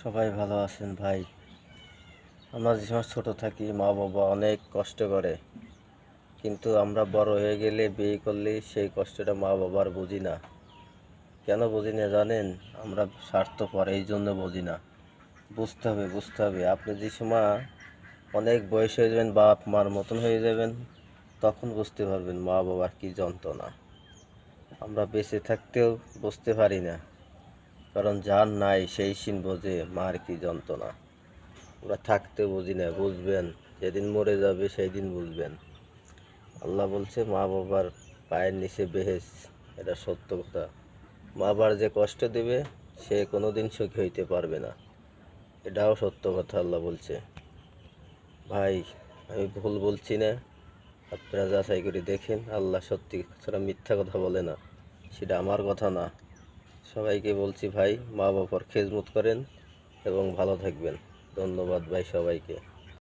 সবাই ভালো আছেন ভাই। আমরা যে সময় ছোট থাকি মা বাবা অনেক কষ্ট করে, কিন্তু আমরা বড় হয়ে গেলে বিয়ে করলে সেই কষ্টটা মা বাবার বুঝি না। কেন বুঝি না জানেন? আমরা স্বার্থপর, এই জন্য বুঝি না। বুঝতে হবে, বুঝতে হবে। আপনি যে সময় অনেক বয়স হয়ে যাবেন, বাপ মার মতন হয়ে যাবেন, তখন বুঝতে পারবেন মা বাবার কি যন্ত্রণা। আমরা বেঁচে থাকতেও বুঝতে পারি না, কারণ যার নাই সেই সিন বোঝে মার কি যন্ত্রণা। আমরা থাকতে বুঝি না, বুঝবেন যেদিন মরে যাবে সেই দিন বুঝবেন। আল্লাহ বলছে মা বাবার পায়ের নিচে বেহেস, এটা সত্য কথা। মা বাবার যে কষ্ট দেবে সে কোনোদিন সুখী হইতে পারবে না, এটাও সত্য কথা। আল্লাহ বলছে ভাই, আমি ভুল বলছি না, আপনারা যাচাই করে দেখেন। আল্লাহ সত্যি ছাড়া মিথ্যা কথা বলে না, সেটা আমার কথা না। সবাইকে বলছি ভাই, মা বাবার খেদমত করেন এবং ভালো থাকবেন। ধন্যবাদ ভাই সবাইকে।